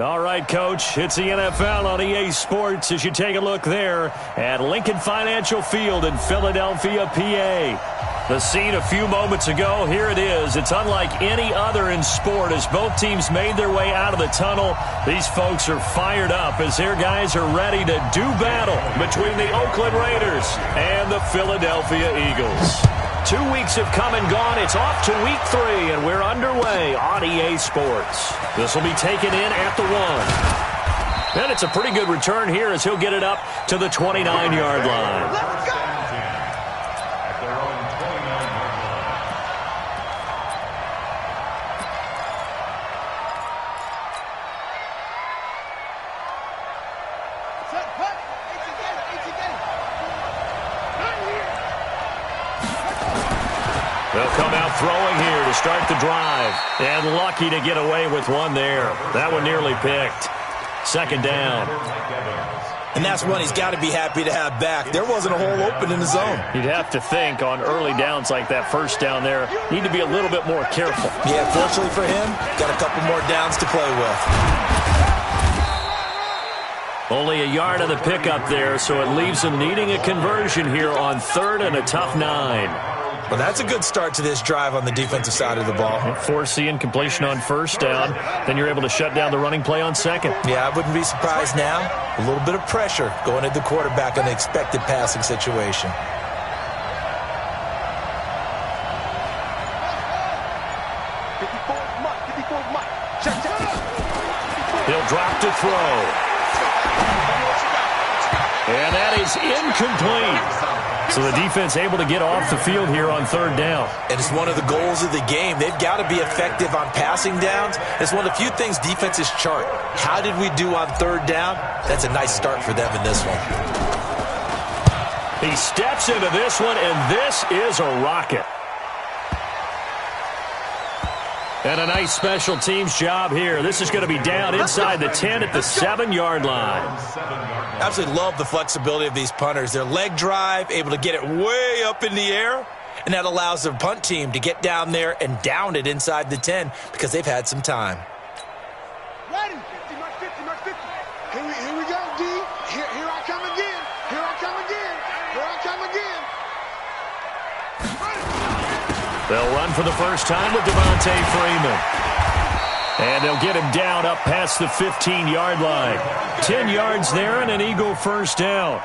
All right, Coach, it's the NFL on EA Sports as you take a look there at Lincoln Financial Field in Philadelphia, PA. The scene a few moments ago, here it is. It's unlike any other in sport as both teams made their way out of the tunnel. These folks are fired up as their guys are ready to do battle between the Oakland Raiders and the Philadelphia Eagles. 2 weeks have come and gone. It's off to week 3, and we're underway on EA Sports. This will be taken in at the 1. And it's a pretty good return here as he'll get it up to the 29-yard line. Let's go! They'll come out throwing here to start the drive. And lucky to get away with one there. That one nearly picked. Second down. And that's one he's got to be happy to have back. There wasn't a hole open in the zone. You'd have to think on early downs like that first down there, need to be a little bit more careful. Yeah, fortunately for him, got a couple more downs to play with. Only a yard on the pickup there, so it leaves him needing a conversion here on 3rd and a tough 9. Well, that's a good start to this drive on the defensive side of the ball. Force the incompletion on first down. Then you're able to shut down the running play on second. Yeah, I wouldn't be surprised now. A little bit of pressure going at the quarterback in an expected passing situation. He'll drop to throw. And that is incomplete. So the defense able to get off the field here on 3rd down. And it's one of the goals of the game. They've got to be effective on passing downs. It's one of the few things defenses chart. How did we do on 3rd down? That's a nice start for them in this one. He steps into this one, and this is a rocket. And a nice special teams job here. This is going to be down inside the 10 at the 7-yard line. Absolutely love the flexibility of these punters. Their leg drive, able to get it way up in the air, and that allows the punt team to get down there and down it inside the 10 because they've had some time. Ready? 50, mark 50, mark 50. Here we go, D. Here I come again. Here I come again. Here I come again. They'll run for the first time with Devontae Freeman. And they'll get him down up past the 15-yard line. 10 yards there and an Eagle first down.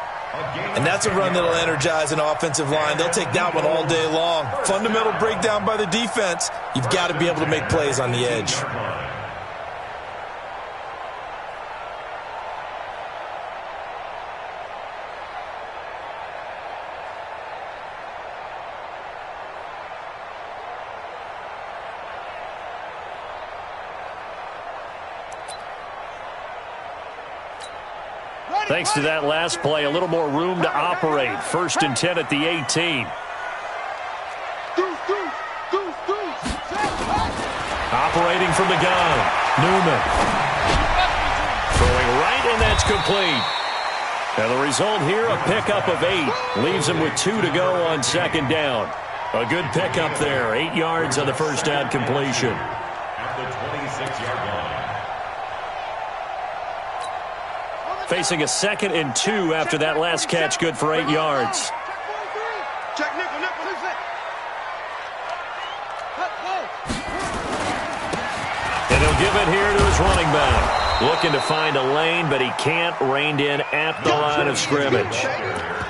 And that's a run that'll energize an offensive line. They'll take that one all day long. Fundamental breakdown by the defense. You've got to be able to make plays on the edge. Thanks to that last play, a little more room to operate. 1st and 10 at the 18. Operating from the gun, Newman. Throwing right, and that's complete. And the result here, a pickup of 8. Leaves him with 2 to go on 2nd down. A good pickup there. 8 yards on the first down completion. At the 26-yard line. Facing a 2nd and 2 after that last catch, good for 8 yards. Check nickel, who's that? And he'll give it here to his running back. Looking to find a lane, but he can't rein in at the line of scrimmage.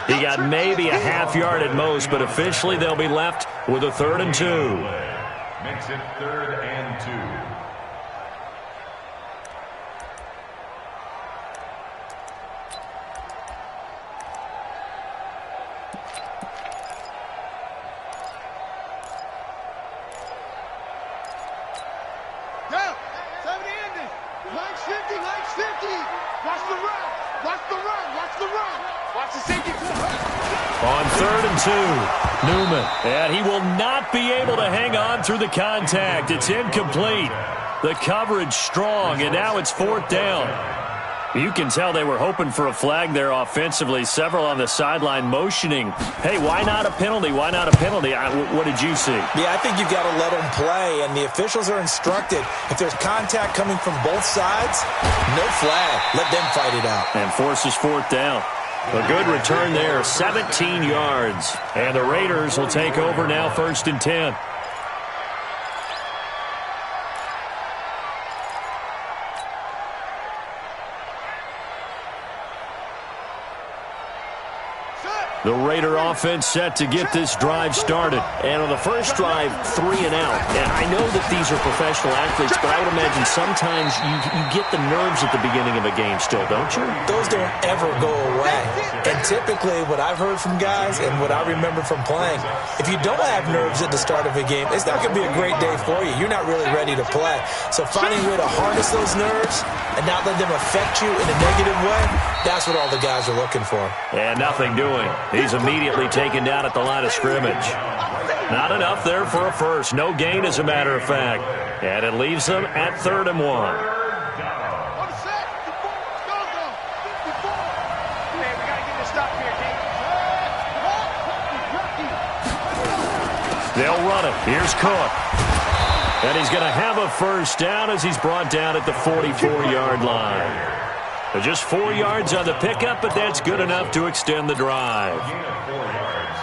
He got maybe a half yard at most, but officially they'll be left with a 3rd and 2. Makes it 3rd and 2. On 3rd and 2, Newman. And he will not be able to hang on through the contact. It's incomplete. The coverage strong, and now it's 4th down. You can tell they were hoping for a flag there offensively. Several on the sideline motioning, hey, why not a penalty? Why not a penalty? What did you see? Yeah, I think you've got to let them play, and the officials are instructed. If there's contact coming from both sides, no flag. Let them fight it out. And forces fourth down. A good return there, 17 yards. And the Raiders will take over now, 1st and 10. The Raider offense set to get this drive started. And on the first drive, 3 and out. And I know that these are professional athletes, but I would imagine sometimes you get the nerves at the beginning of a game still, don't you? Those don't ever go away. And typically what I've heard from guys and what I remember from playing, if you don't have nerves at the start of a game, it's not going to be a great day for you. You're not really ready to play. So finding a way to harness those nerves and not let them affect you in a negative way, that's what all the guys are looking for. And nothing doing. He's immediately taken down at the line of scrimmage. Not enough there for a first. No gain, as a matter of fact. And it leaves them at 3rd and 1. They'll run it. Here's Cook. And he's going to have a first down as he's brought down at the 44-yard line. Just 4 yards on the pickup, but that's good enough to extend the drive. Gain of 4 yards.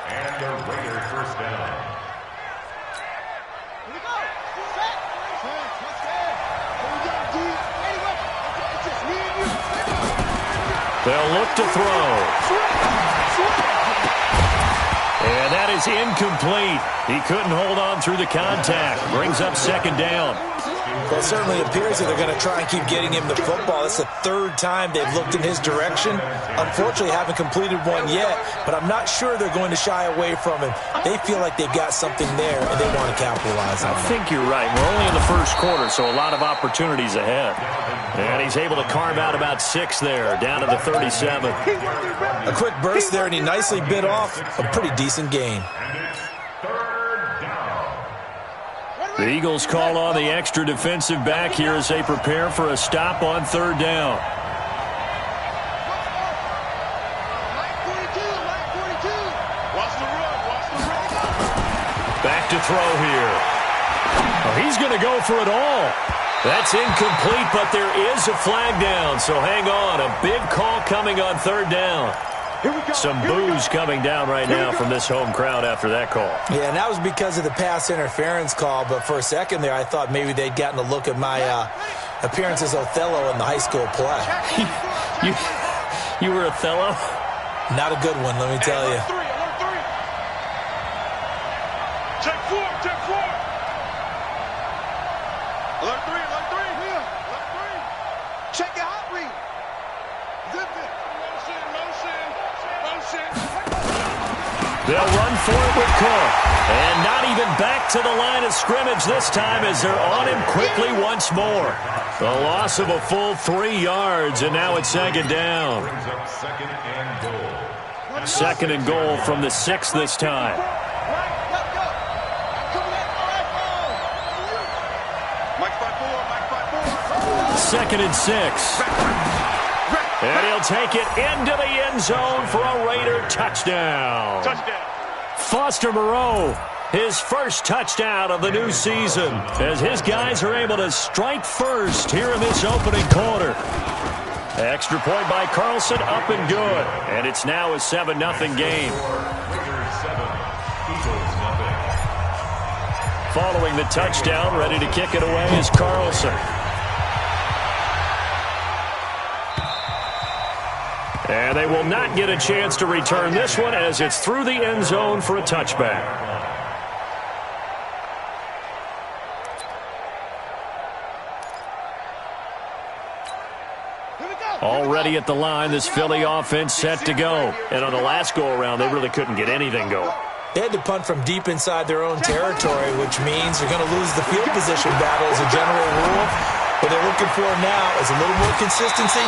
And the Raiders first down. They'll look to throw. And that is incomplete. He couldn't hold on through the contact. Brings up 2nd down. Well, it certainly appears that they're going to try and keep getting him the football. It's the 3rd time they've looked in his direction. Unfortunately, haven't completed one yet, but I'm not sure they're going to shy away from him. They feel like they've got something there, and they want to capitalize on it. I think you're right. We're only in the first quarter, so a lot of opportunities ahead. And he's able to carve out about 6 there, down to the 37. A quick burst there, and he nicely bit off a pretty decent gain. The Eagles call on the extra defensive back here as they prepare for a stop on 3rd down. Back to throw here. Oh, he's going to go for it all. That's incomplete, but there is a flag down, so hang on. A big call coming on 3rd down. Some boos coming down right now from this home crowd after that call. Yeah, and that was because of the pass interference call, but for a second there I thought maybe they'd gotten a look at my appearance as Othello in the high school play. You were Othello? Not a good one, let me tell you. Check 4, check 4. Alert 3, alert 3. Here, alert 3. Check your hot read. Zip it. They'll run for it with Cook. And not even back to the line of scrimmage this time as they're on him quickly once more. The loss of a full 3 yards, and now it's 2nd down. Brings up 2nd and goal. 2nd and goal from the 6 this time. Mike 5-4, 2nd and 6. And he'll take it into the end zone for a Raider touchdown. Foster Moreau, his first touchdown of the new season, as his guys are able to strike first here in this opening quarter. Extra point by Carlson, up and good. And it's now a 7-0 game. Raiders 7, Eagles 0. Following the touchdown, ready to kick it away is Carlson. And they will not get a chance to return this one as it's through the end zone for a touchback. Already at the line, this Philly offense set to go. And on the last go-around, they really couldn't get anything going. They had to punt from deep inside their own territory, which means they're going to lose the field position battle as a general rule. What they're looking for now is a little more consistency,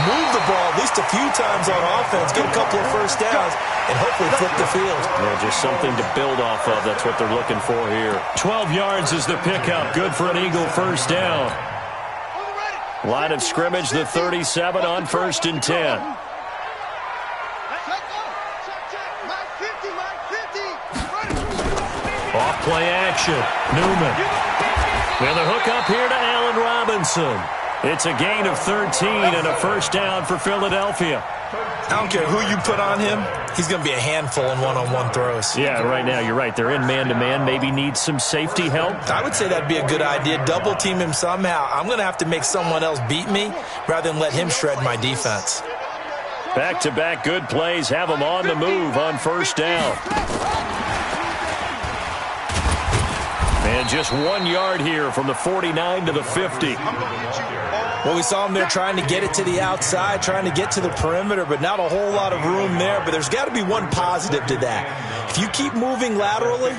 move the ball at least a few times on offense, get a couple of first downs, and hopefully flip the field. Yeah, just something to build off of. That's what they're looking for here. 12 yards is the pickup. Good for an Eagle first down. Line of scrimmage, the 37 on 1st and 10. Off play action. Newman. And the hook up here to Allen Robinson. It's a gain of 13 and a first down for Philadelphia. I don't care who you put on him. He's going to be a handful in one-on-one throws. Yeah, right now you're right. They're in man-to-man. Maybe needs some safety help. I would say that'd be a good idea. Double team him somehow. I'm going to have to make someone else beat me rather than let him shred my defense. Back-to-back good plays have him on the move on first down. And just 1 yard here from the 49 to the 50. Well, we saw him there trying to get it to the outside, trying to get to the perimeter, but not a whole lot of room there. But there's got to be one positive to that. If you keep moving laterally,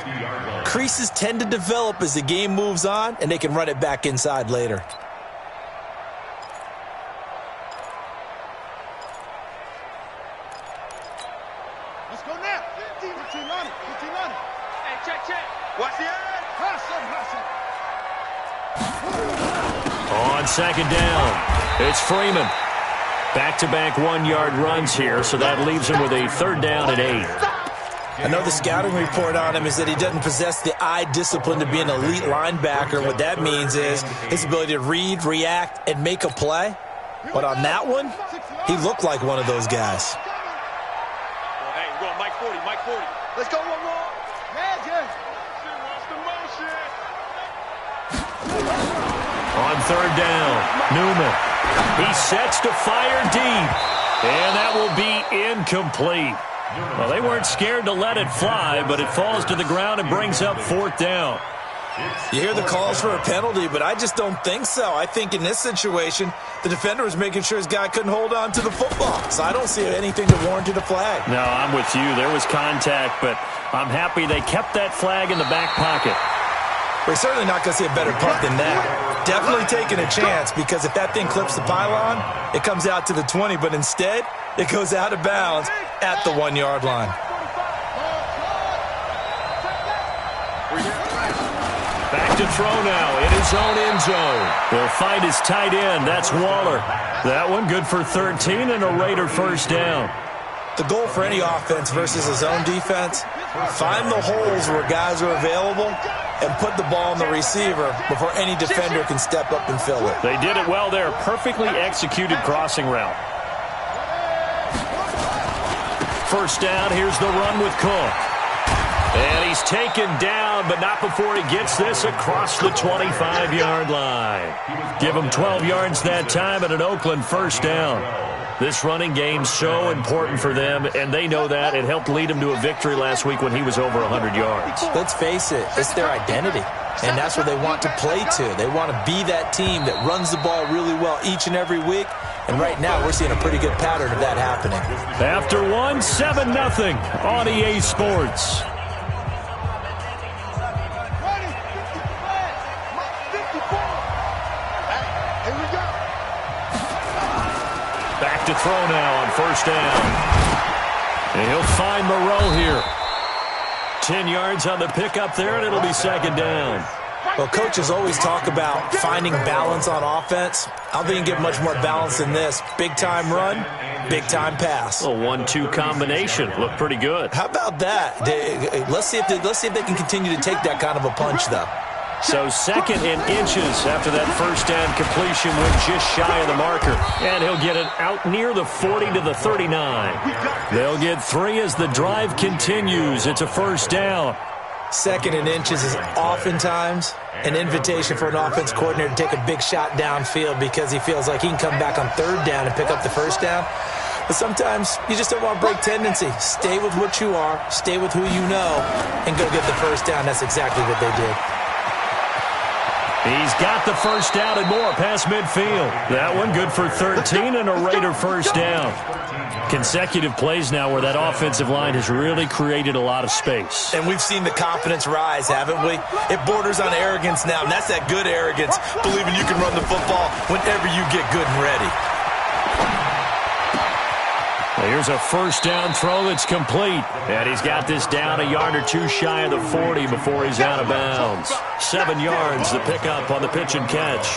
creases tend to develop as the game moves on, and they can run it back inside later. Let's go now. 15 on it. 15 on it. Hey, check. Watch the eye. On second down, it's Freeman. Back-to-back 1 yard runs here, so that leaves him with a 3rd down and 8. I know the scouting report on him is that he doesn't possess the eye discipline to be an elite linebacker. What that means is his ability to read, react, and make a play. But on that one, he looked like one of those guys. Hey, we're going Mike 40, Mike 40. Let's go one more. Magic. On 3rd down, Newman. He sets to fire deep, and that will be incomplete. Well, they weren't scared to let it fly, but it falls to the ground and brings up 4th down. You hear the calls for a penalty, but I just don't think so. I think in this situation, the defender was making sure his guy couldn't hold on to the football. So I don't see anything that warranted a flag. No, I'm with you. There was contact, but I'm happy they kept that flag in the back pocket. We're certainly not going to see a better punt than that. Definitely taking a chance, because if that thing clips the pylon, it comes out to the 20, but instead, it goes out of bounds at the 1 yard line. Back to throw now in his own end zone. He'll find his tight end. That's Waller. That one good for 13 and a Raider first down. The goal for any offense versus his own defense, find the holes where guys are available and put the ball on the receiver before any defender can step up and fill it. They did it well there. Perfectly executed crossing route. First down, here's the run with Cook. And he's taken down, but not before he gets this across the 25-yard line. Give him 12 yards that time and an Oakland first down. This running game's so important for them, and they know that. It helped lead them to a victory last week when he was over 100 yards. Let's face it, it's their identity, and that's what they want to play to. They want to be that team that runs the ball really well each and every week, and right now we're seeing a pretty good pattern of that happening. After one, 7-0 on EA Sports. Back to throw now on first down. And he'll find Moreau here. 10 yards on the pickup there, and it'll be second down. Well, coaches always talk about finding balance on offense. I don't think you can get much more balance than this. Big-time run, big-time pass. A 1-2 combination. Looked pretty good. How about that? Let's see if they can continue to take that kind of a punch, though. So 2nd and inches after that first down completion, went just shy of the marker. And he'll get it out near the 40 to the 39. They'll get 3 as the drive continues. It's a first down. 2nd and inches is oftentimes an invitation for an offense coordinator to take a big shot downfield because he feels like he can come back on 3rd down and pick up the first down. But sometimes you just don't want to break tendency. Stay with what you are, stay with who you know, and go get the first down. That's exactly what they did. He's got the first down and more past midfield. That one good for 13 and a Raider first down. Consecutive plays now where that offensive line has really created a lot of space. And we've seen the confidence rise, haven't we? It borders on arrogance now, and that's that good arrogance, believing you can run the football whenever you get good and ready. Here's a first down throw that's complete. And he's got this down a yard or two shy of the 40 before he's out of bounds. 7 yards, the pickup on the pitch and catch.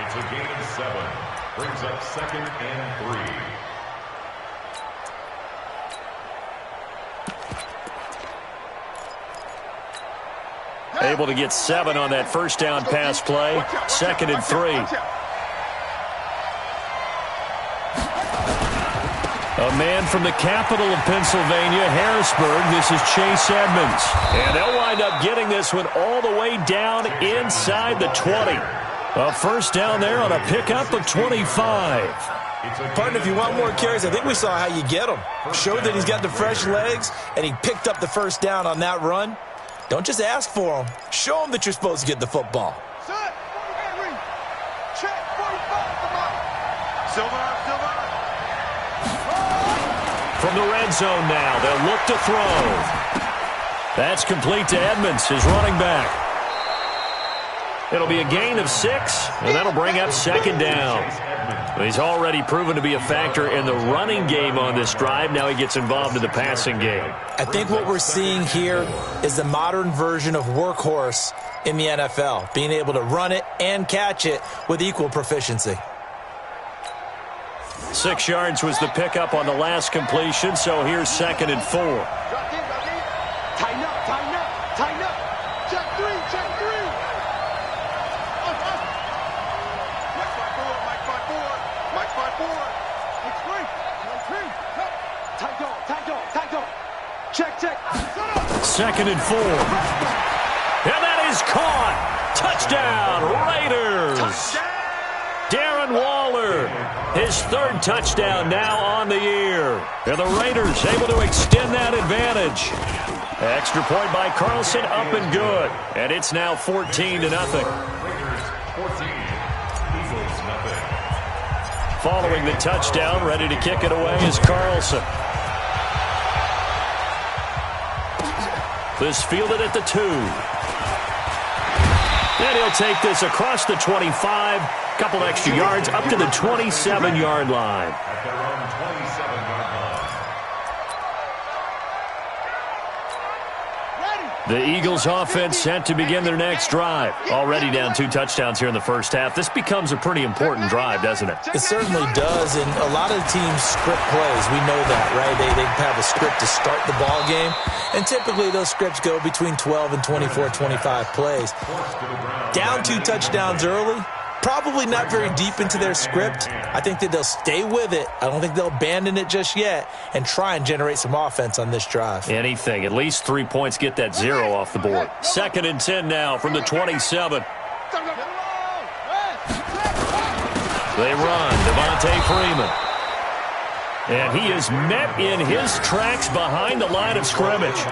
It's a gain of 7. Brings up 2nd and 3. Able to get 7 on that first down pass play. 2nd and 3. A man from the capital of Pennsylvania, Harrisburg. This is Chase Edmonds. And they'll wind up getting this one all the way down inside the 20. A first down there on a pickup of 25. Partner, if you want more carries, I think we saw how you get him. Showed that he's got the fresh legs, and he picked up the first down on that run. Don't just ask for him. Show him that you're supposed to get the football. Set. Check. 45. Come on. Silver. From the red zone now, they'll look to throw. That's complete to Edmonds, his running back. It'll be a gain of 6, and that'll bring up 2nd down. He's already proven to be a factor in the running game on this drive. Now he gets involved in the passing game. I think what we're seeing here is the modern version of workhorse in the NFL, being able to run it and catch it with equal proficiency. 6 yards was the pickup on the last completion, so here's 2nd and 4. Tighten up. Check 3. Mike 5-4. It's 3. Tight dog. Check. 2nd and 4. And that is caught. Touchdown, Raiders. Darren Waller, his 3rd touchdown now on the year. And the Raiders able to extend that advantage. Extra point by Carlson, up and good. And it's now 14-0. Raiders 14, Eagles nothing. Following the touchdown, ready to kick it away is Carlson. This fielded at the 2. And he'll take this across the 25. Couple extra yards up to the 27-yard line. At their own 27-yard line. The Eagles offense set to begin their next drive. Already down 2 touchdowns here in the first half. This becomes a pretty important drive, doesn't it? It certainly does, and a lot of teams script plays. We know that, right? They have a script to start the ball game, and typically those scripts go between 12 and 24, 25 plays. Down 2 touchdowns early, probably not very deep into their script. I think that they'll stay with it. I don't think they'll abandon it just yet and try and generate some offense on this drive. Anything. At least 3 points, get that 0 off the board. 2nd and 10 now from the 27. They run. Devontae Freeman. And he is met in his tracks behind the line of scrimmage.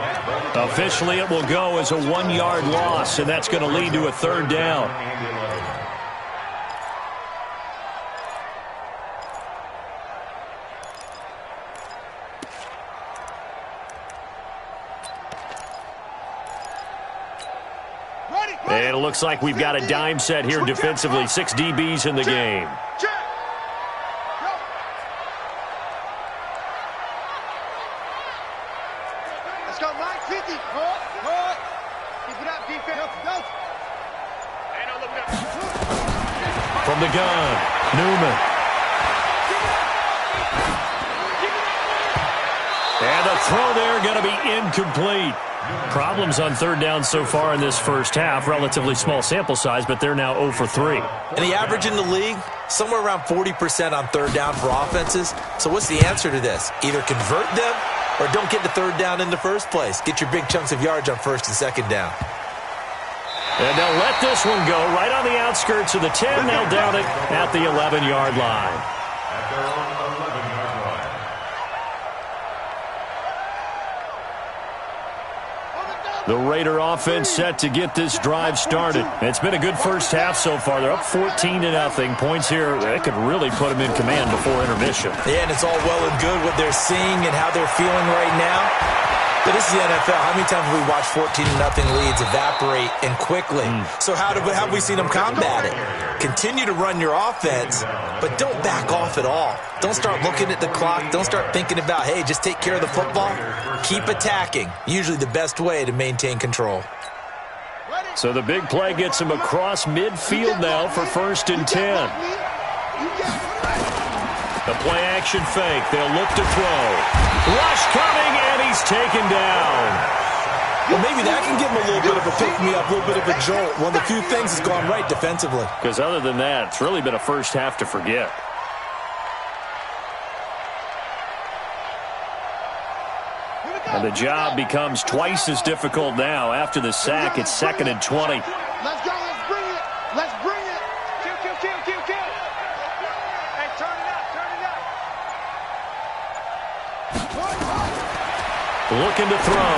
Officially, it will go as a 1-yard loss, and that's going to lead to a 3rd down. And it looks like we've got a dime set here defensively. 6 DBs in the game. Let's go, Mike. 50. Keep it up, defense. From the gun, Newman. And the throw there going to be incomplete. Problems on 3rd down so far in this first half. Relatively small sample size, but they're now 0 for 3. And the average in the league, somewhere around 40% on 3rd down for offenses. So what's the answer to this? Either convert them or don't get the 3rd down in the first place. Get your big chunks of yards on 1st and 2nd down. And they'll let this one go right on the outskirts of the 10. They'll down it at the 11-yard line. At their own 11-yard line. The Raider offense set to get this drive started. It's been a good first half so far. They're up 14-0. Points here, that could really put them in command before intermission. Yeah, and it's all well and good what they're seeing and how they're feeling right now. But this is the NFL. How many times have we watched 14-0 leads evaporate and quickly? So how have we seen them combat it? Continue to run your offense, but don't back off at all. Don't start looking at the clock. Don't start thinking about, hey, just take care of the football. Keep attacking. Usually the best way to maintain control. Ready? So the big play gets him across midfield now for 1st and 10. The play action fake. They'll look to throw. Rush coming, and he's taken down. Well, maybe that can give him a little bit of a pick-me-up, a little bit of a jolt. One of the few things that's gone right defensively. Because other than that, it's really been a first half to forget. And the job becomes twice as difficult now. After the sack, it's 2nd and 20. Let's go. Let's bring it. Let's bring it. Kill. Hey, turn it up. Looking to throw.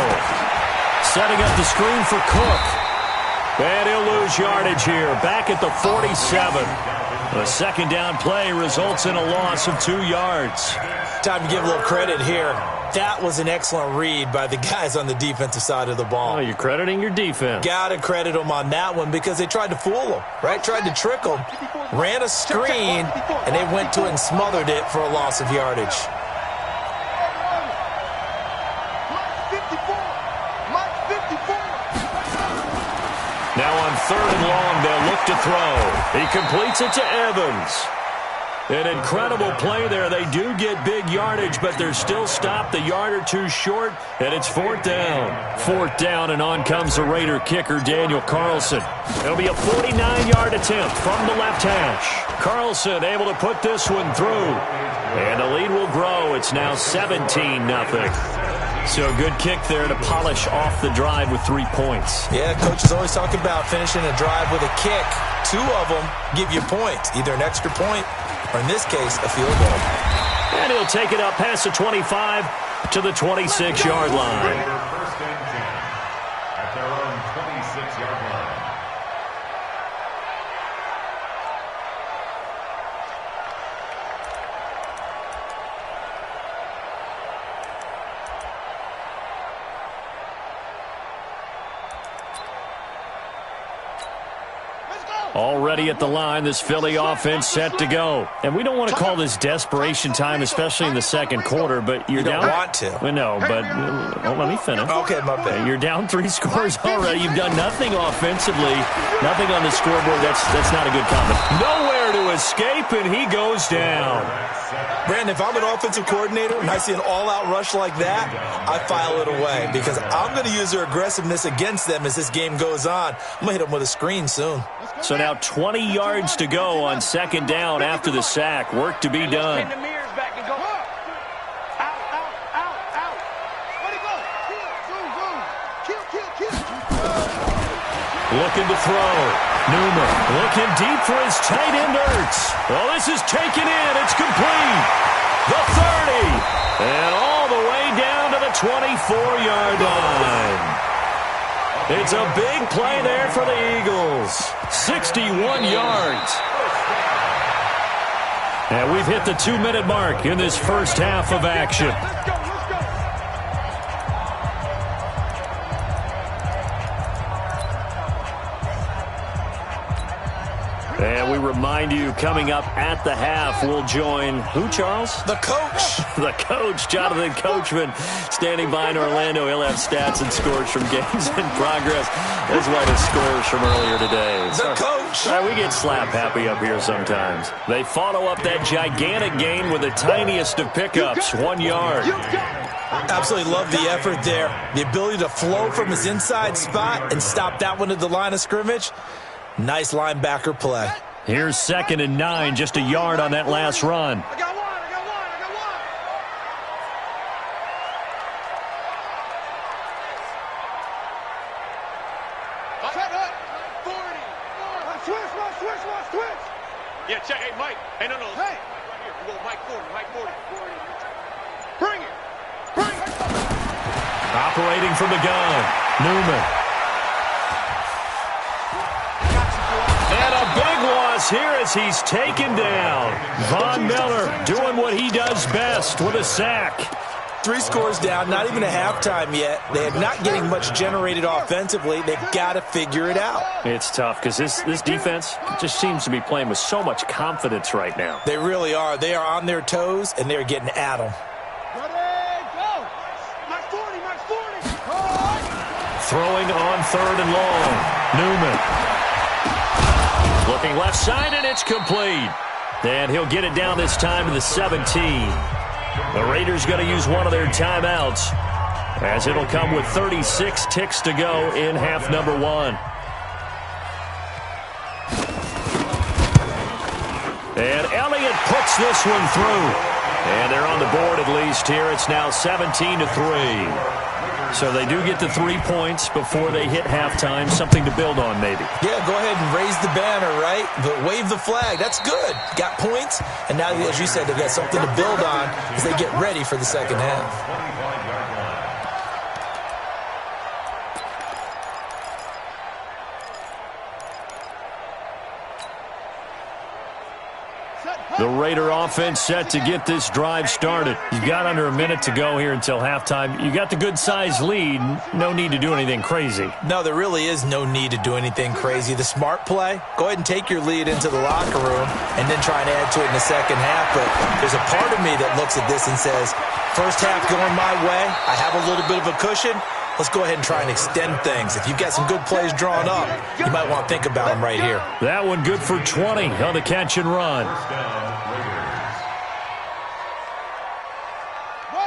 Setting up the screen for Cook. And he'll lose yardage here. Back at the 47. The 2nd down play results in a loss of 2 yards. Time to give a little credit here. That was an excellent read by the guys on the defensive side of the ball. Oh, you're crediting your defense. Got to credit them on that one because they tried to fool them, right? Tried to trick them. Ran a screen, and they went to it and smothered it for a loss of yardage. Now on 3rd and long, they'll look to throw. He completes it to Evans. An incredible play there. They do get big yardage, but they're still stopped a yard or two short, and it's 4th down. 4th down, and on comes the Raider kicker, Daniel Carlson. It'll be a 49-yard attempt from the left hash. Carlson able to put this one through, and the lead will grow. It's now 17-0. So a good kick there to polish off the drive with 3 points. Yeah, coaches always talk about finishing a drive with a kick. 2 of them give you points, either an extra point or, in this case, a field goal. And he'll take it up past the 25 to the 26-yard line. Raider 1st and 10 at their own 26-yard line. Already at the line, this Philly offense set to go. And we don't want to call this desperation time, especially in the 2nd quarter, but you're down. You don't want to. Well, no, but let me finish. Okay, my bad. You're down 3 scores already. You've done nothing offensively, nothing on the scoreboard. That's not a good comment. Nowhere to escape, and he goes down. Brandon, if I'm an offensive coordinator and I see an all-out rush like that, I file it away because I'm going to use their aggressiveness against them as this game goes on. I'm going to hit them with a screen soon. So now 20 yards to go on 2nd down after the sack. Work to be done. Looking to throw. Newman looking deep for his tight end Ertz. Well, this is taken in. It's complete. The 30. And all the way down to the 24-yard line. It's a big play there for the Eagles. 61 yards. And we've hit the 2-minute mark in this first half of action. And we remind you, coming up at the half, we'll join who, Charles? The coach. The coach, Jonathan Coachman, standing by in Orlando. He'll have stats and scores from games in progress, as well as scores from earlier today. The coach. We get slap happy up here sometimes. They follow up that gigantic gain with the tiniest of pickups, 1 yard. Absolutely love the effort there. The ability to flow from his inside spot and stop that one at the line of scrimmage. Nice linebacker play. Here's 2nd and 9, just a yard on that last run. I got one. Switch. Yeah, check. Hey, Mike. Hey, no. Hey. Right here. You go Mike 40. Bring it. Operating from the gun, Newman. And a big loss here as he's taken down. Von Miller doing what he does best with a sack. 3 scores down, not even a halftime yet. They're not getting much generated offensively. They've got to figure it out. It's tough because this defense just seems to be playing with so much confidence right now. They really are. They are on their toes, and they're getting at them. Ready, go. Mike 40. throwing on 3rd and long. Newman. Looking left side, and it's complete. And he'll get it down this time to the 17. The Raiders going to use one of their timeouts, as it'll come with 36 ticks to go in half number 1. And Elliott puts this one through. And they're on the board at least here. It's now 17-3. So they do get the 3 points before they hit halftime. Something to build on, maybe. Yeah, go ahead and raise the banner, right? But wave the flag. That's good. Got points. And now, as you said, they've got something to build on as they get ready for the second half. The Raider offense set to get this drive started. You've got under a minute to go here until halftime. You got the good-sized lead. No need to do anything crazy. No, there really is no need to do anything crazy. The smart play, go ahead and take your lead into the locker room and then try and add to it in the second half. But there's a part of me that looks at this and says, first half going my way, I have a little bit of a cushion. Let's go ahead and try and extend things. If you've got some good plays drawn up, you might want to think about them right here. That one good for 20 on the catch and run.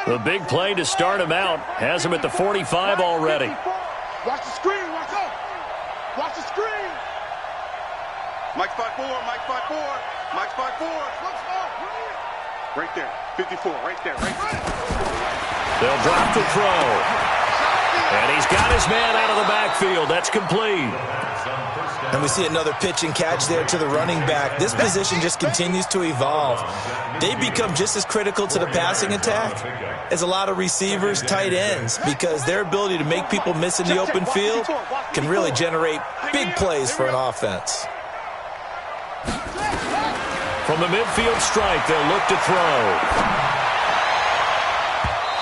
The big play to start him out has him at the 45 already. Watch the screen. Watch out. Watch the screen. Mike 5-4. Mike 5-4. Mike 5-4. Right there. 54. Right there. Right there. They'll drop the throw. And he's got his man out of the backfield. That's complete. And we see another pitch and catch there to the running back. This position just continues to evolve. They become just as critical to the passing attack as a lot of receivers, tight ends, because their ability to make people miss in the open field can really generate big plays for an offense. From the midfield strike, they'll look to throw.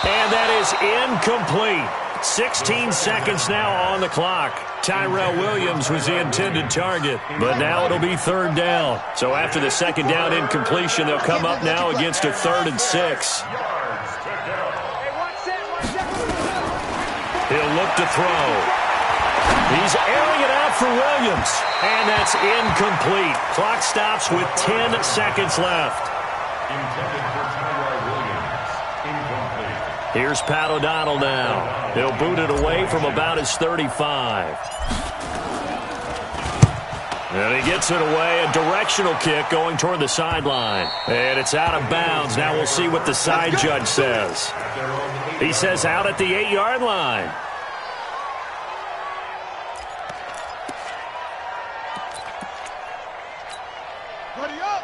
And that is incomplete. 16 seconds now on the clock. Tyrell Williams was the intended target, but now it'll be 3rd down. So after the 2nd down incompletion, they'll come up now against a 3rd and 6. He'll look to throw. He's airing it out for Williams, and that's incomplete. Clock stops with 10 seconds left. Here's Pat O'Donnell now. He'll boot it away from about his 35. And he gets it away. A directional kick going toward the sideline. And it's out of bounds. Now we'll see what the side judge says. He says out at the 8-yard line.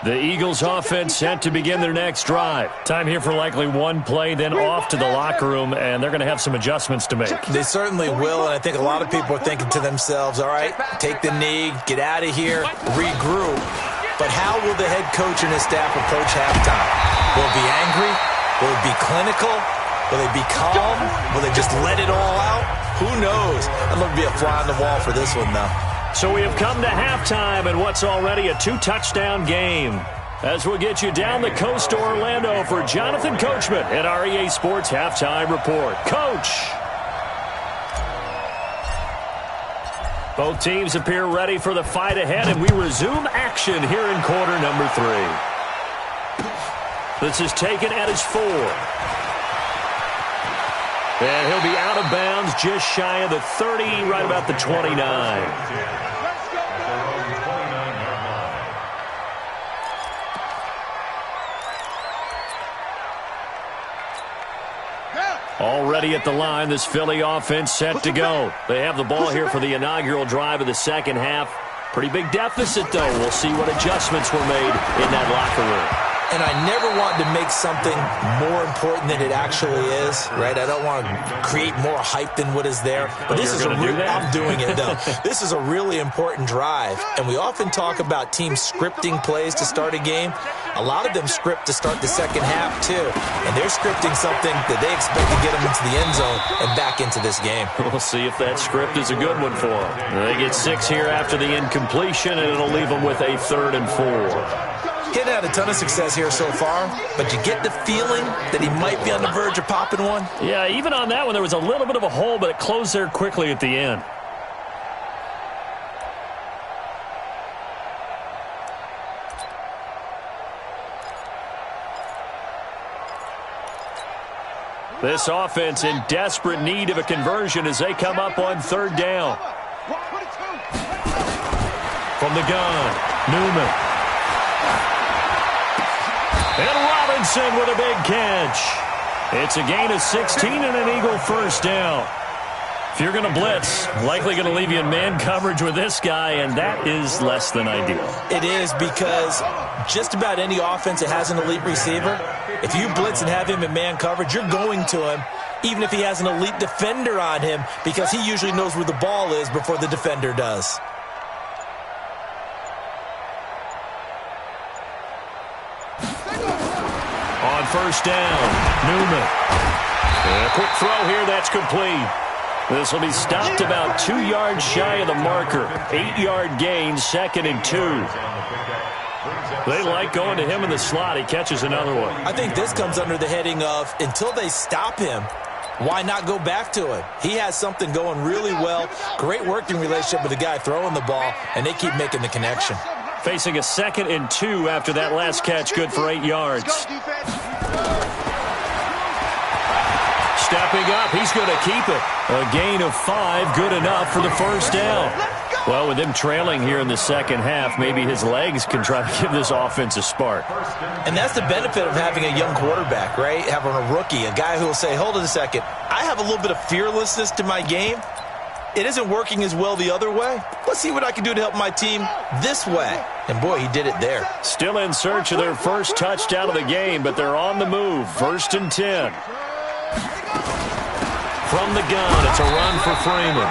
The Eagles offense set to begin their next drive. Time here for likely one play, then off to the locker room, and they're going to have some adjustments to make. They certainly will, and I think a lot of people are thinking to themselves, all right, take the knee, get out of here, regroup. But how will the head coach and his staff approach halftime? Will it be angry? Will it be clinical? Will they be calm? Will they just let it all out? Who knows? I'd love to be a fly on the wall for this one, though. So we have come to halftime in what's already a 2-touchdown game. As we'll get you down the coast to Orlando for Jonathan Coachman at our EA Sports Halftime Report. Coach! Both teams appear ready for the fight ahead, and we resume action here in quarter number 3. This is taken at his 4. And he'll be out of bounds just shy of the 30, right about the 29. Already at the line, this Philly offense set to go. They have the ball here for the inaugural drive of the second half. Pretty big deficit, though. We'll see what adjustments were made in that locker room. And I never want to make something more important than it actually is, right? I don't want to create more hype than what is there. But this is I'm doing it, though. This is a really important drive. And we often talk about teams scripting plays to start a game. A lot of them script to start the second half, too. And they're scripting something that they expect to get them into the end zone and back into this game. We'll see if that script is a good one for them. They get 6 here after the incompletion, and it'll leave them with a 3rd and 4. He hasn't had a ton of success here so far, but you get the feeling that he might be on the verge of popping one. Yeah, even on that one, there was a little bit of a hole, but it closed there quickly at the end. This offense in desperate need of a conversion as they come up on third down. From the gun, Newman. And Robinson with a big catch. It's a gain of 16 and an Eagle first down. If you're going to blitz, likely going to leave you in man coverage with this guy, and that is less than ideal. It is, because just about any offense that has an elite receiver, if you blitz and have him in man coverage, you're going to him, even if he has an elite defender on him, because he usually knows where the ball is before the defender does. On first down, Newman. And a quick throw here, that's complete. This will be stopped about 2 yards shy of the marker. 8-yard gain, 2nd and 2. They like going to him in the slot. He catches another one. I think this comes under the heading of, until they stop him, why not go back to him? He has something going really well. Great working relationship with the guy throwing the ball, and they keep making the connection. Facing a 2nd and 2 after that last catch, good for 8 yards. Stepping up, he's going to keep it. A gain of 5, good enough for the first down. Well, with him trailing here in the second half, maybe his legs can try to give this offense a spark. And that's the benefit of having a young quarterback, right? Having a rookie, a guy who will say, hold it a second, I have a little bit of fearlessness to my game. It isn't working as well the other way. Let's see what I can do to help my team this way. And, boy, he did it there. Still in search of their first touchdown of the game, but they're on the move. 1st and 10. From the gun, it's a run for Freeman.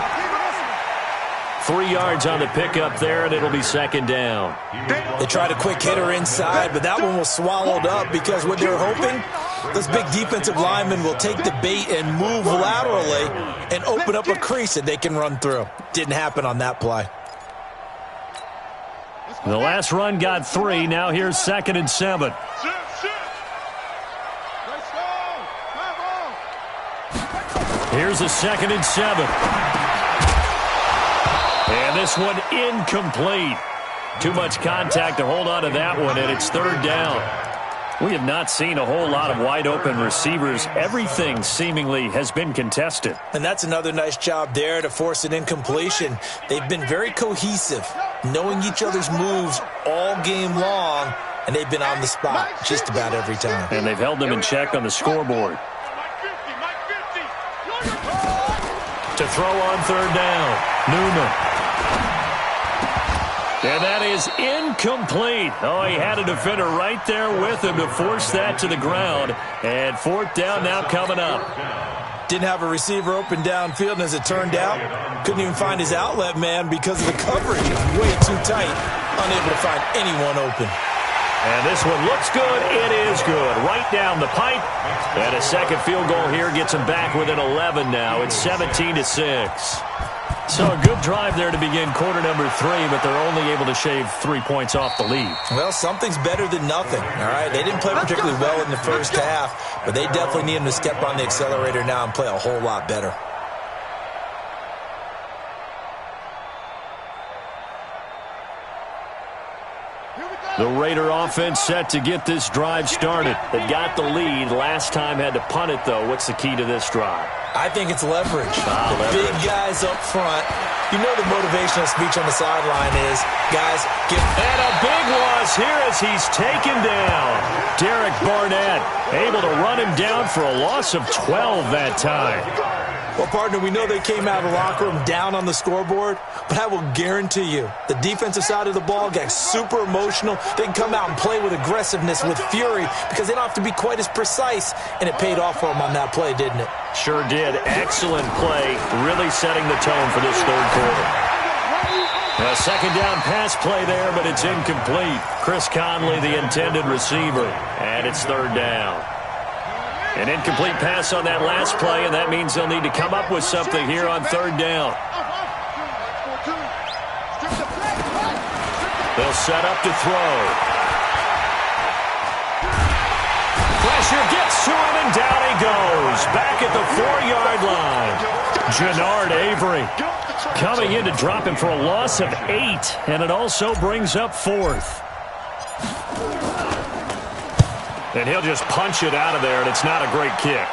3 yards on the pickup there, and it'll be 2nd down. They tried a quick hitter inside, but that one was swallowed up because what they're hoping, those big defensive linemen will take the bait and move laterally and open up a crease that they can run through. Didn't happen on that play. The last run got 3. Now here's 2nd and 7. Here's a 2nd and 7. And this one incomplete. Too much contact to hold on to that one, and it's 3rd down. We have not seen a whole lot of wide-open receivers. Everything seemingly has been contested. And that's another nice job there to force an incompletion. They've been very cohesive, knowing each other's moves all game long, and they've been on the spot just about every time. And they've held them in check on the scoreboard. To throw on 3rd down, Newman. And that is incomplete. Oh, he had a defender right there with him to force that to the ground. And 4th down now coming up. Didn't have a receiver open downfield, and as it turned out, couldn't even find his outlet man because of the coverage. It was way too tight, unable to find anyone open. And this one looks good. It is good. Right down the pipe. And a second field goal here gets him back within 11 now. It's 17-6. So a good drive there to begin quarter number 3, but they're only able to shave 3 points off the lead. Well, something's better than nothing, all right? They didn't play particularly well in the first half, but they definitely need him to step on the accelerator now and play a whole lot better. The Raider offense set to get this drive started. They got the lead. Last time had to punt it, though. What's the key to this drive? I think it's leverage. Big guys up front. You know the motivational speech on the sideline is, guys, get... And a big loss here as he's taken down. Derek Barnett able to run him down for a loss of 12 that time. Well, partner, we know they came out of the locker room down on the scoreboard, but I will guarantee you the defensive side of the ball got super emotional. They can come out and play with aggressiveness, with fury, because they don't have to be quite as precise, and it paid off for them on that play, didn't it? Sure did. Excellent play, really setting the tone for this third quarter. A second down pass play there, but it's incomplete. Chris Conley, the intended receiver, and it's 3rd down. An incomplete pass on that last play, and that means they'll need to come up with something here on 3rd down. They'll set up to throw. Pressure gets to him, and down he goes. Back at the 4-yard line. Jannard Avery coming in to drop him for a loss of 8, and it also brings up 4th. And he'll just punch it out of there, and it's not a great kick.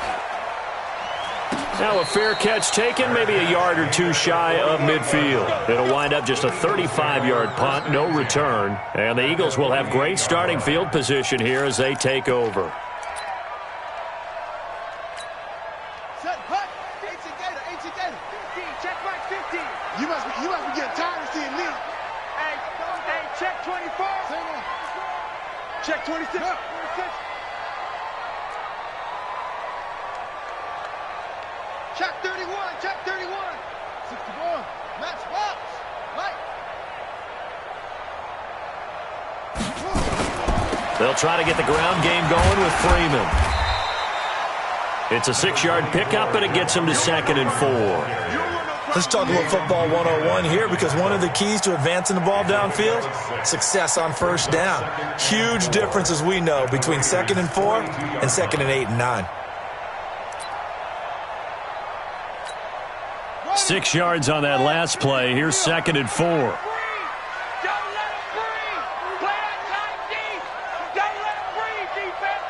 Now a fair catch taken, maybe a yard or two shy of midfield. It'll wind up just a 35-yard punt, no return. And the Eagles will have great starting field position here as they take over. You must be getting tired of seeing me. Hey, check 24. Check 26. Check 31. Check 31. 61. Match box. Right. They'll try to get the ground game going with Freeman. It's a 6-yard pickup, and it gets him to 2nd and 4. Let's talk about football 101 here, because one of the keys to advancing the ball downfield, success on first down. Huge difference, as we know, between 2nd and 4 and 2nd and 8 and 9. 6 yards on that last play. Here's 2nd and 4. Don't let him breathe. Play that tight deep. Don't let him breathe, defense.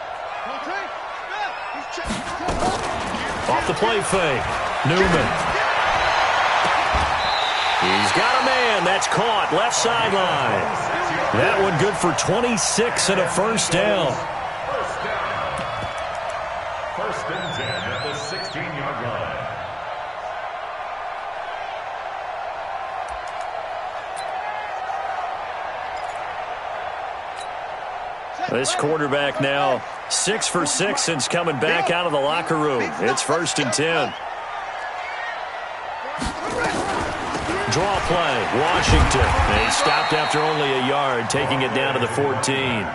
Off the play fake. Newman. He's got a man. That's caught. Left sideline. That one good for 26 and a first down. First and 10 at the 16-yard line. This quarterback now 6 for 6 since coming back out of the locker room. It's 1st and 10. Draw play, Washington. They stopped after only a yard, taking it down to the 14.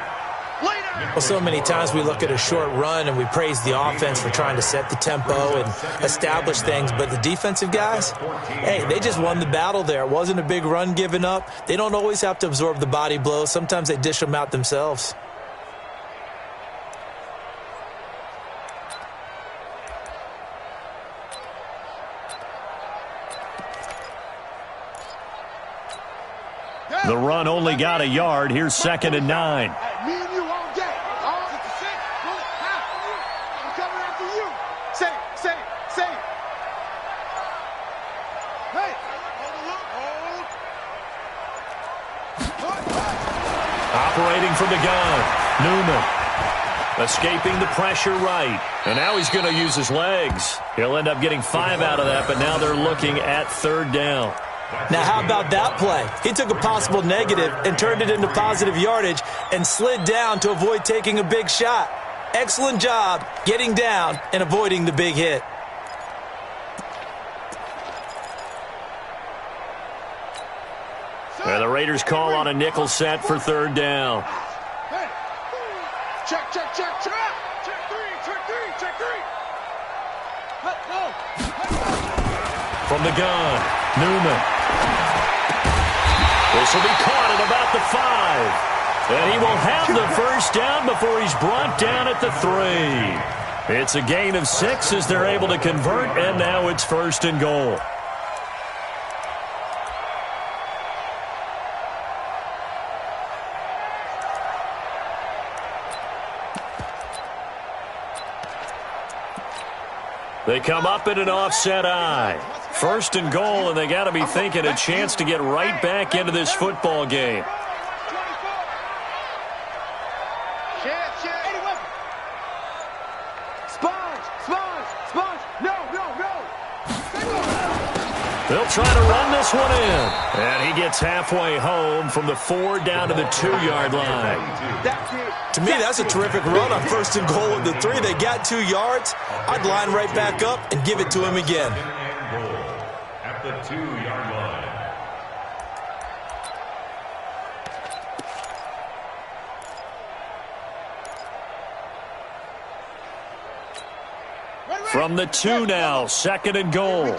Well, so many times we look at a short run and we praise the offense for trying to set the tempo and establish things, but the defensive guys, hey, they just won the battle there. It wasn't a big run given up. They don't always have to absorb the body blows. Sometimes they dish them out themselves. The run only got a yard. Here's 2nd and 9. Me and you all day. All 66. I'm coming after you. Say. Hey. Operating from the gun. Newman. Escaping the pressure right. And now he's going to use his legs. He'll end up getting 5 out of that, but now they're looking at 3rd down. Now, how about that play? He took a possible negative and turned it into positive yardage and slid down to avoid taking a big shot. Excellent job getting down and avoiding the big hit. And the Raiders call on a nickel set for 3rd down. Hey. Check. Check 3. From the gun, Newman. This will be caught at about the 5. And he will have the first down before he's brought down at the 3. It's a gain of 6 as they're able to convert, and now it's 1st and goal. They come up in an offset eye. 1st and goal, and they got to be thinking a chance to get right back into this football game. They'll try to run this one in. And he gets halfway home from the 4 down to the 2-yard line. To me, that's a terrific run on 1st and goal at the 3. They got 2 yards. I'd line right back up and give it to him again. At the 2-yard line. From the 2 now, 2nd and goal.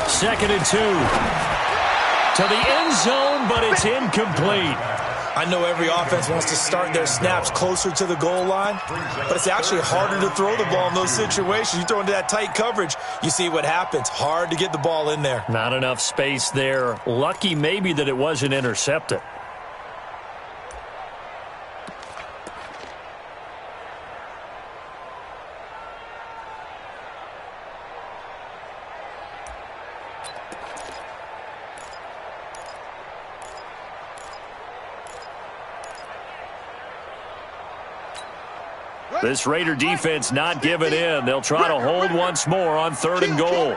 2nd and 2. To the end zone, but it's incomplete. I know every offense wants to start their snaps closer to the goal line, but it's actually harder to throw the ball in those situations. You throw into that tight coverage, you see what happens. Hard to get the ball in there. Not enough space there. Lucky maybe that it wasn't intercepted. This Raider defense not giving in. They'll try to hold once more on 3rd and goal.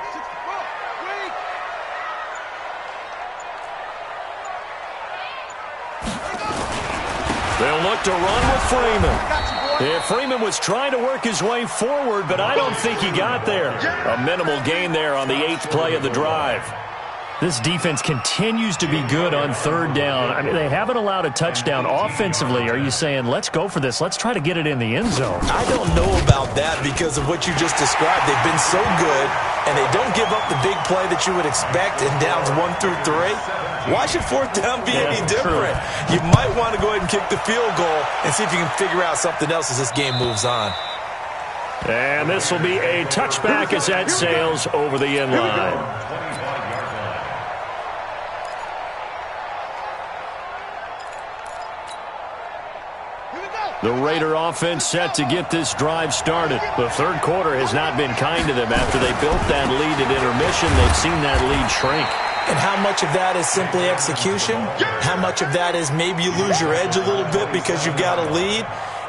They'll look to run with Freeman. Yeah, Freeman was trying to work his way forward, but I don't think he got there. A minimal gain there on the 8th play of the drive. This defense continues to be good on 3rd down. I mean, they haven't allowed a touchdown offensively. Are you saying, let's go for this? Let's try to get it in the end zone. I don't know about that because of what you just described. They've been so good, and they don't give up the big play that you would expect in downs 1 through 3. Why should 4th down be any different? True. You might want to go ahead and kick the field goal and see if you can figure out something else as this game moves on. And this will be a touchback as that sails over the end line. The Raider offense set to get this drive started. The 3rd quarter has not been kind to them. After they built that lead at intermission, they've seen that lead shrink. And how much of that is simply execution? How much of that is maybe you lose your edge a little bit because you've got a lead?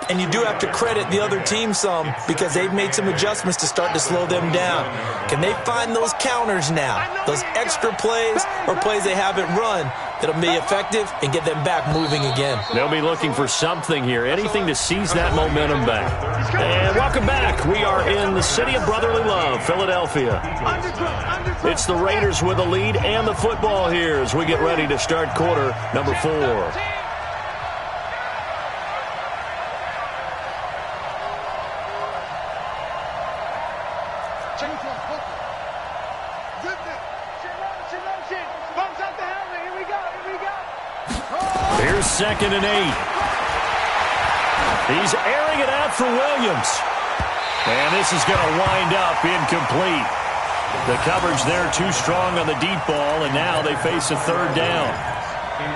And you do have to credit the other team some because they've made some adjustments to start to slow them down. Can they find those counters now, those extra plays or plays they haven't run that'll be effective and get them back moving again? They'll be looking for something here, anything to seize that momentum back. And welcome back. We are in the city of brotherly love, Philadelphia. It's the Raiders with the lead and the football here as we get ready to start quarter number 4. Here's 2nd and 8. He's airing it out for Williams. And this is going to wind up incomplete. The coverage there too strong on the deep ball, and now they face a 3rd down.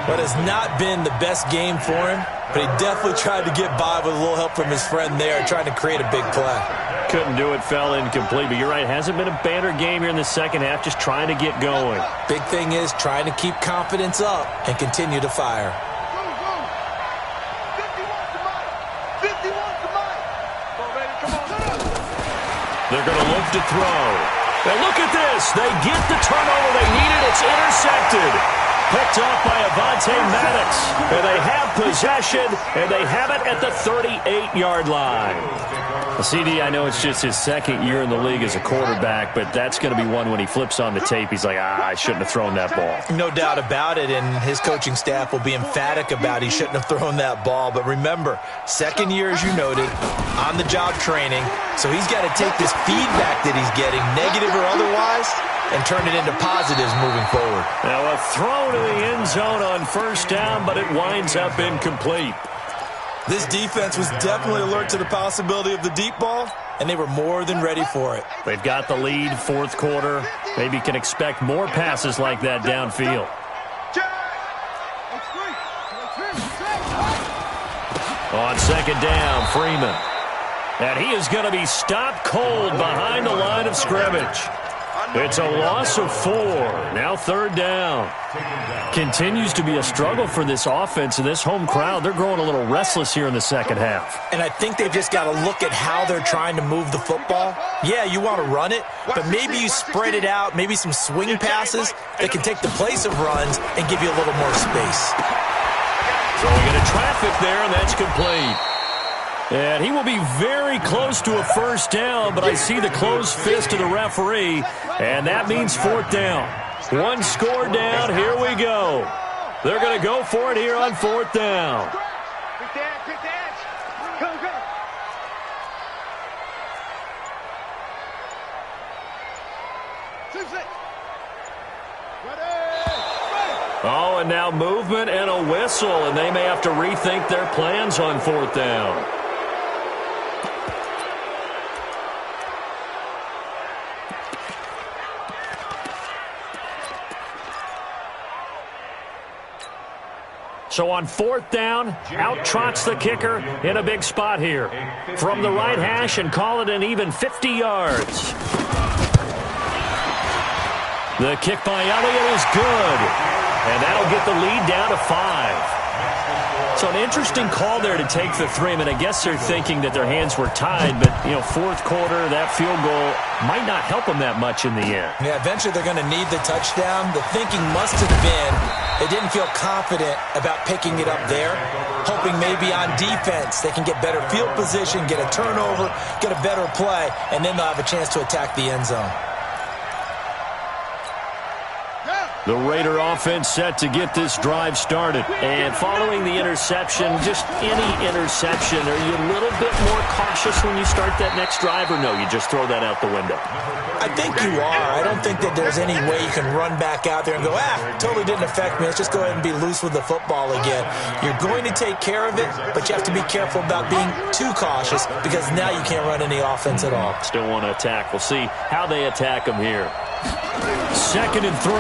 But it's not been the best game for him, but he definitely tried to get by with a little help from his friend there, trying to create a big play. Couldn't do it, fell incomplete. But you're right, hasn't been a banner game here in the second half, just trying to get going. Big thing is trying to keep confidence up and continue to fire. They're going to look to throw. And look at this. They get the turnover they needed. It's intercepted. Picked off by Avonte Maddox. And they have possession, and they have it at the 38-yard line. CD, I know it's just his 2nd year in the league as a quarterback, but that's going to be one when he flips on the tape. He's like, I shouldn't have thrown that ball. No doubt about it, and his coaching staff will be emphatic about he shouldn't have thrown that ball. But remember, 2nd year, as you noted, on-the-job training, so he's got to take this feedback that he's getting, negative or otherwise, and turn it into positives moving forward. Now a throw to the end zone on 1st down, but it winds up incomplete. This defense was definitely alert to the possibility of the deep ball, and they were more than ready for it. They've got the lead, 4th quarter. Maybe can expect more passes like that downfield. On 2nd down, Freeman. And he is going to be stopped cold behind the line of scrimmage. It's a loss of 4. Now 3rd down. Continues to be a struggle for this offense and this home crowd. They're growing a little restless here in the second half. And I think they've just got to look at how they're trying to move the football. Yeah, you want to run it, but maybe you spread it out, maybe some swing passes that can take the place of runs and give you a little more space. Throwing into traffic there, and that's complete. And he will be very close to a 1st down, but I see the closed fist of the referee, and that means 4th down. 1 score down, here we go. They're going to go for it here on 4th down. Oh, and now movement and a whistle, and they may have to rethink their plans on 4th down. So on 4th down, out trots the kicker in a big spot here. From the right hash and call it an even 50 yards. The kick by Elliott is good. And that'll get the lead down to 5. So an interesting call there to take the 3. I mean, I guess they're thinking that their hands were tied, but, 4th quarter, that field goal might not help them that much in the end. Yeah, eventually they're going to need the touchdown. The thinking must have been they didn't feel confident about picking it up there, hoping maybe on defense they can get better field position, get a turnover, get a better play, and then they'll have a chance to attack the end zone. The Raider offense set to get this drive started. And following the interception, just any interception, are you a little bit more cautious when you start that next drive, or no, you just throw that out the window? I think you are. I don't think that there's any way you can run back out there and go, totally didn't affect me. Let's just go ahead and be loose with the football again. You're going to take care of it, but you have to be careful about being too cautious because now you can't run any offense at all. Still want to attack. We'll see how they attack them here. 2nd and 3.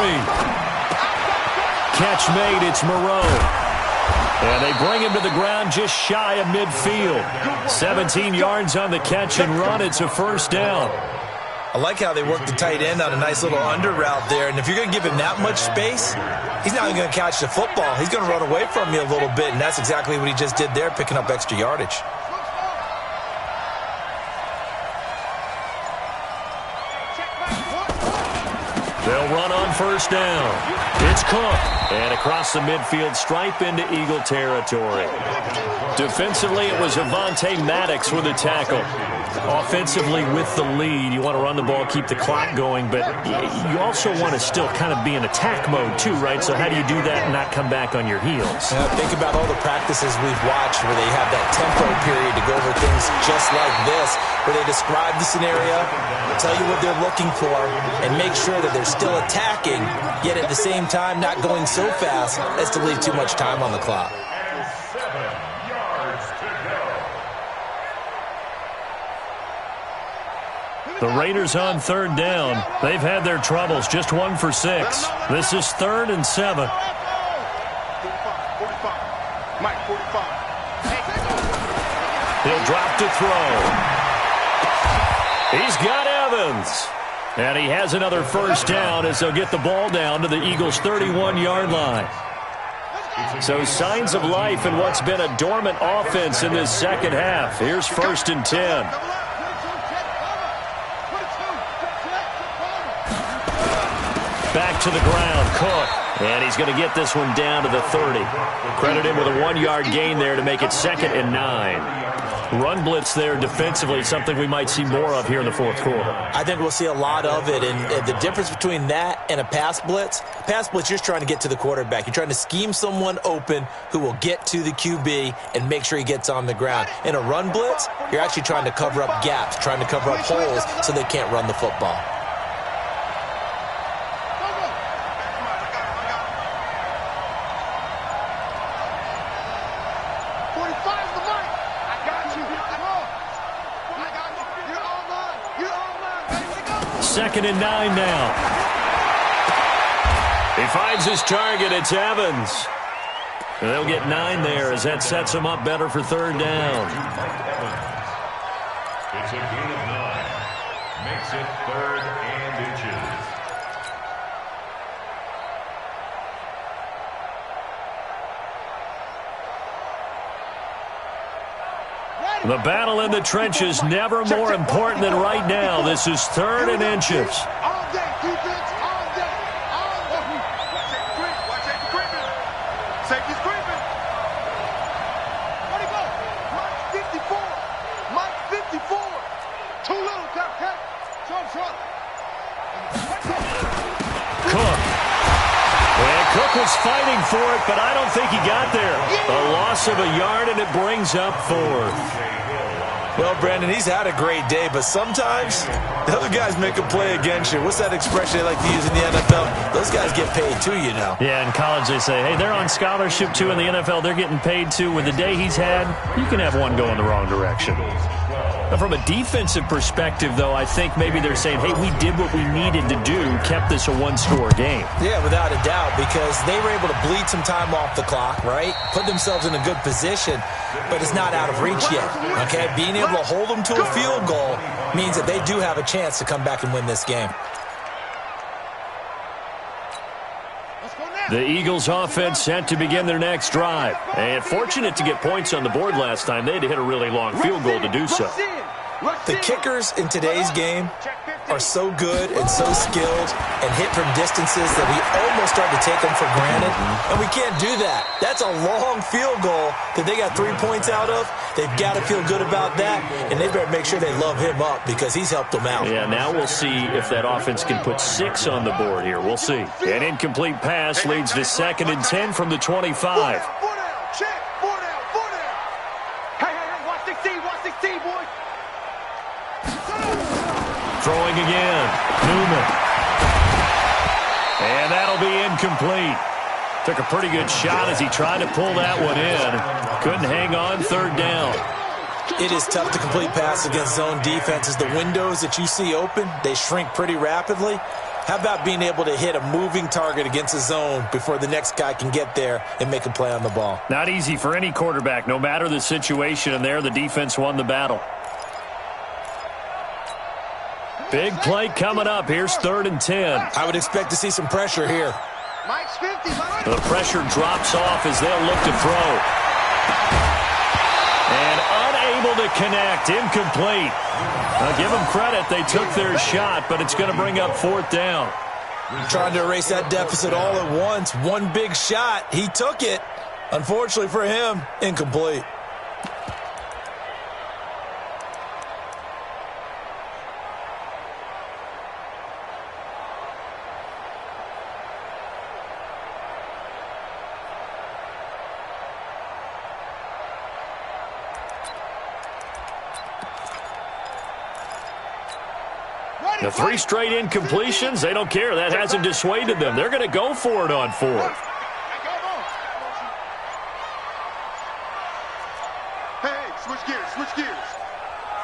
Catch made, it's Moreau. And they bring him to the ground just shy of midfield. 17 yards on the catch and run. It's a 1st down. I like how they work the tight end on a nice little under route there. And if you're going to give him that much space, he's not even going to catch the football. He's going to run away from you a little bit, and that's exactly what he just did there, picking up extra yardage. They'll run on 1st down. It's Cook. And across the midfield stripe into Eagle territory. Defensively, it was Avonte Maddox with a tackle. Offensively, with the lead, you want to run the ball, keep the clock going, but you also want to still kind of be in attack mode too, right? So how do you do that and not come back on your heels? Think about all the practices we've watched where they have that tempo period to go over things just like this, where they describe the scenario, tell you what they're looking for, and make sure that they're still attacking, yet at the same time not going so fast as to leave too much time on the clock. 7 yards to go. The Raiders on 3rd down. They've had their troubles, just 1 for 6. This is 3rd and 7. 45, Mike, 45. He'll drop to throw. He's got Evans. And he has another 1st down as they'll get the ball down to the Eagles' 31-yard line. So signs of life in what's been a dormant offense in this 2nd half. Here's 1st and 10. Back to the ground, Cook. And he's going to get this one down to the 30. Credit him with a 1-yard gain there to make it 2nd and 9. Run blitz there defensively, something we might see more of here in the 4th quarter. I think we'll see a lot of it, and the difference between that and a pass blitz, you're just trying to get to the quarterback. You're trying to scheme someone open who will get to the QB and make sure he gets on the ground. In a run blitz, you're actually trying to cover up gaps, trying to cover up holes so they can't run the football. Second and 9 now. He finds his target. It's Evans. And they'll get 9 there as that sets him up better for 3rd down. It's a gain of 9. Makes it 3rd and inches. The battle in the trenches, never more important than right now. This is 3rd and inches. All day, defense, all day. Watch safety creeping. Safety's creeping. Where'd he go? Mike 54. Mike 54. Too little, Cap. Show him. Cook. And Cook was fighting for it, but I don't think he got there. A loss of a yard, and it brings up 4th. Well, Brandon, he's had a great day, but sometimes the other guys make a play against you. What's that expression they like to use in the NFL? Those guys get paid too, you know. Yeah, in college they say, hey, they're on scholarship too. In the NFL, they're getting paid too. With the day he's had, you can have one go in the wrong direction. But from a defensive perspective, though, I think maybe they're saying, hey, we did what we needed to do, kept this a one-score game. Yeah, without a doubt, because they were able to bleed some time off the clock, right? Put themselves in a good position, but it's not out of reach yet, okay? Being able to hold them to a field goal means that they do have a chance to come back and win this game. The Eagles offense set to begin their next drive. And fortunate to get points on the board last time. They had to hit a really long field goal to do so. The kickers in today's game are so good and so skilled and hit from distances that we almost start to take them for granted. And we can't do that. That's a long field goal that they got 3 points out of. They've got to feel good about that, and they better make sure they love him up because he's helped them out. Yeah, now we'll see if that offense can put 6 on the board here. We'll see. An incomplete pass leads to 2nd and 10 from the 25. Check. 4 down. Hey, watch 16, boys. Throwing again. Newman. And that'll be incomplete. Took a pretty good shot as he tried to pull that one in. Couldn't hang on. 3rd down. It is tough to complete passes against zone defenses. The windows that you see open, they shrink pretty rapidly. How about being able to hit a moving target against a zone before the next guy can get there and make a play on the ball? Not easy for any quarterback, no matter the situation. And there, the defense won the battle. Big play coming up. Here's 3rd and 10. I would expect to see some pressure here. Mike's 50, Mike. The pressure drops off as they'll look to throw. And unable to connect. Incomplete. Now give them credit. They took their shot, but it's going to bring up 4th down. Trying to erase that deficit all at once. One big shot. He took it. Unfortunately for him, incomplete. The 3 straight incompletions, they don't care. That hasn't dissuaded them. They're going to go for it on 4th. Hey, switch gears.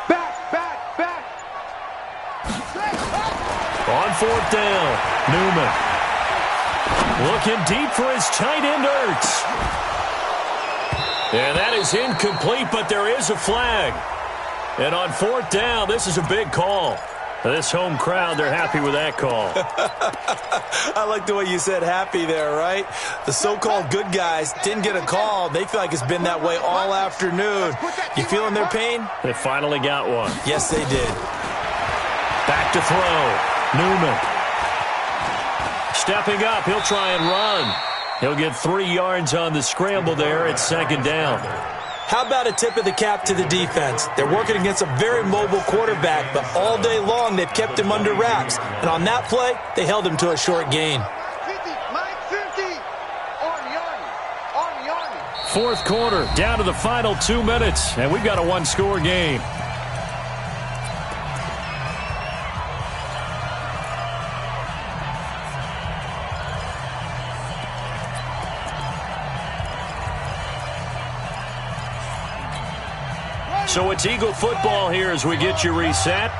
Back. On 4th down, Newman. Looking deep for his tight end, Ertz. And that is incomplete, but there is a flag. And on 4th down, this is a big call. This home crowd, they're happy with that call. I like the way you said happy there, right? The so-called good guys didn't get a call. They feel like it's been that way all afternoon. You feeling their pain? They finally got one. Yes, they did. Back to throw. Newman. Stepping up, he'll try and run. He'll get 3 yards on the scramble there at 2nd down. How about a tip of the cap to the defense? They're working against a very mobile quarterback, but all day long they've kept him under wraps. And on that play, they held him to a short gain. Mike 50. Army. 4th quarter, down to the final 2 minutes, and we've got a 1-score game. So it's Eagle football here as we get you reset.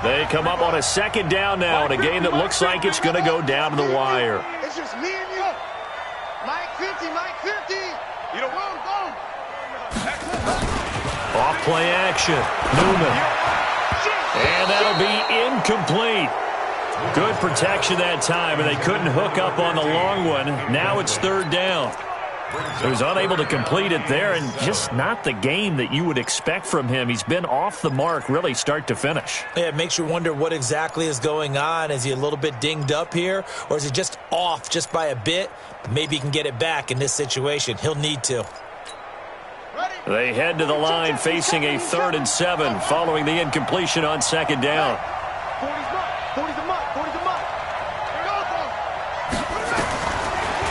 They come up on a 2nd down now in a game that looks like it's going to go down to the wire. It's just me and you. Mike 50. You don't want him, go. Off play action. Newman. And that'll be incomplete. Good protection that time, and they couldn't hook up on the long one. Now it's 3rd down. He was unable to complete it there, and just not the game that you would expect from him. He's been off the mark really start to finish. Yeah, it makes you wonder what exactly is going on. Is he a little bit dinged up here, or is he just off just by a bit? Maybe he can get it back in this situation. He'll need to. They head to the line facing a 3rd and 7 following the incompletion on 2nd down. 40's a mutt.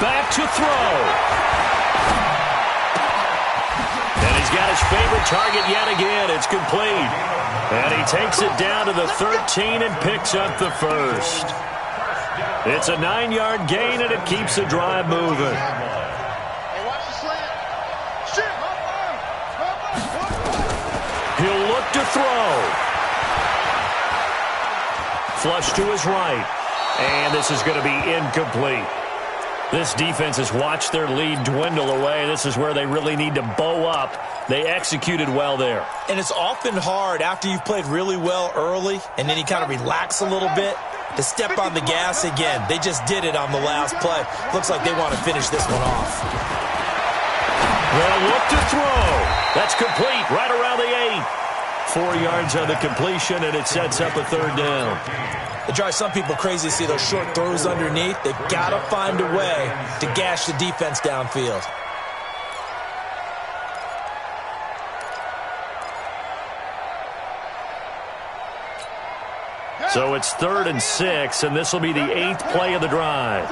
Back to throw. And he's got his favorite target yet again. It's complete. And he takes it down to the 13 and picks up the first. It's a 9-yard gain, and it keeps the drive moving. Hey, watch the slant. Shit. He'll look to throw. Flush to his right. And this is going to be incomplete. This defense has watched their lead dwindle away. This is where they really need to bow up. They executed well there. And it's often hard after you've played really well early and then you kind of relax a little bit to step on the gas again. They just did it on the last play. Looks like they want to finish this one off. They'll look to throw. That's complete right around the 8. 4 yards on the completion, and it sets up a third down. It drives some people crazy to see those short throws underneath. They've got to find a way to gash the defense downfield. So it's 3rd and 6, and this will be the 8th play of the drive.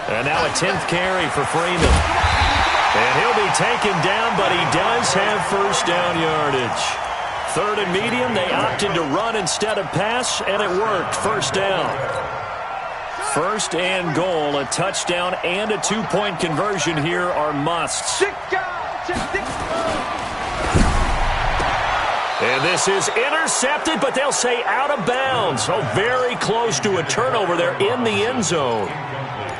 And now a 10th carry for Freeman. And he'll be taken down, but he does have first down yardage. 3rd and medium, they opted to run instead of pass, and it worked. First down. 1st and goal, a touchdown and a 2-point conversion here are musts. And this is intercepted, but they'll say out of bounds. So very close to a turnover there in the end zone.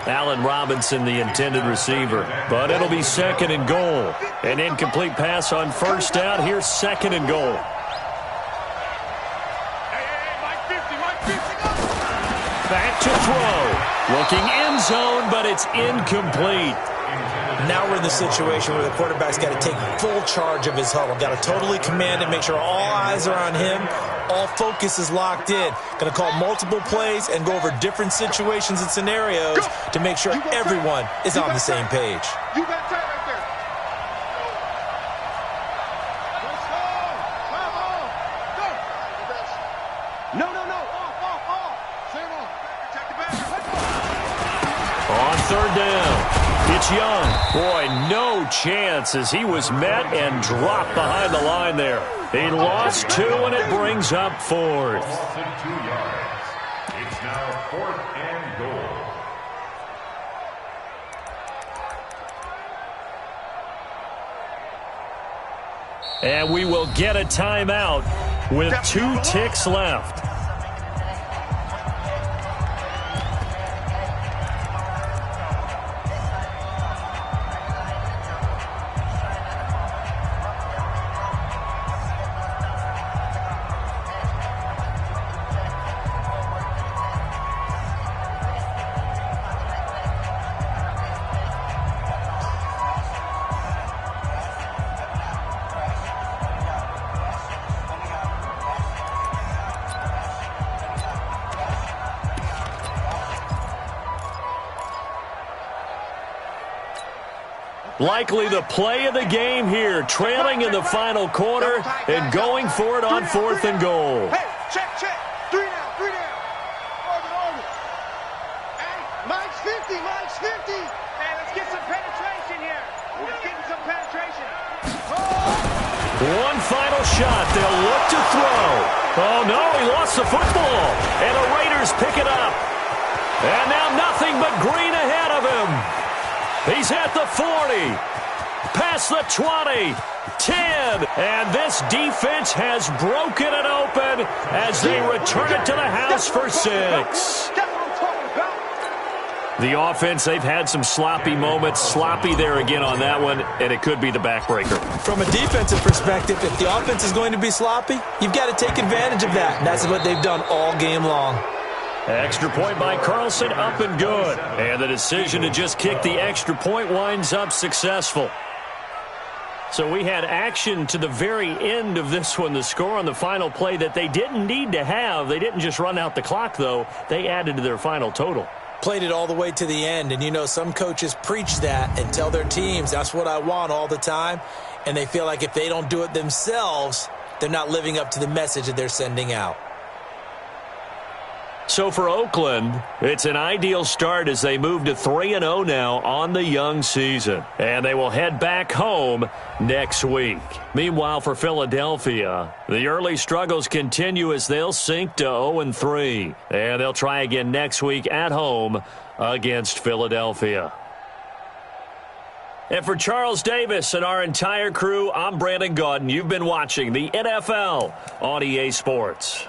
Allen Robinson, the intended receiver. But it'll be 2nd and goal. An incomplete pass on first down. Here's 2nd and goal. Back to throw. Looking end zone, but it's incomplete. Now we're in the situation where the quarterback's got to take full charge of his huddle. Got to totally command it, make sure all eyes are on him. All focus is locked in. Going to call multiple plays and go over different situations and scenarios to make sure everyone is on the same page. You got tight right there. No. Off. Same on. Protect the back. On 3rd down. It's Young. Boy, no chance as he was met and dropped behind the line there. He lost 2, and it brings up 4th. Loss of 2 yards. It's now 4th and goal. And we will get a timeout with 2 ticks left. Likely the play of the game here, trailing in the final quarter and going for it on 4th and goal. Hey, check. 3 down. Order. Hey, Mike's 50. Hey, let's get some penetration here. We're getting some penetration. One final shot. They'll look to throw. Oh, no, he lost the football. And the Raiders pick it up. And now nothing but green ahead of him. He's at the 40, past the 20, 10, and this defense has broken it open as they return it to the house for 6. The offense, they've had some sloppy moments, sloppy there again on that one, and it could be the backbreaker. From a defensive perspective, if the offense is going to be sloppy, you've got to take advantage of that, and that's what they've done all game long. Extra point by Carlson, up and good. And the decision to just kick the extra point winds up successful. So we had action to the very end of this one. The score on the final play that they didn't need to have. They didn't just run out the clock, though. They added to their final total. Played it all the way to the end. And, you know, some coaches preach that and tell their teams, that's what I want all the time. And they feel like if they don't do it themselves, they're not living up to the message that they're sending out. So for Oakland, it's an ideal start as they move to 3-0 now on the young season. And they will head back home next week. Meanwhile, for Philadelphia, the early struggles continue as they'll sink to 0-3. And they'll try again next week at home against Philadelphia. And for Charles Davis and our entire crew, I'm Brandon Gaudin. You've been watching the NFL on EA Sports.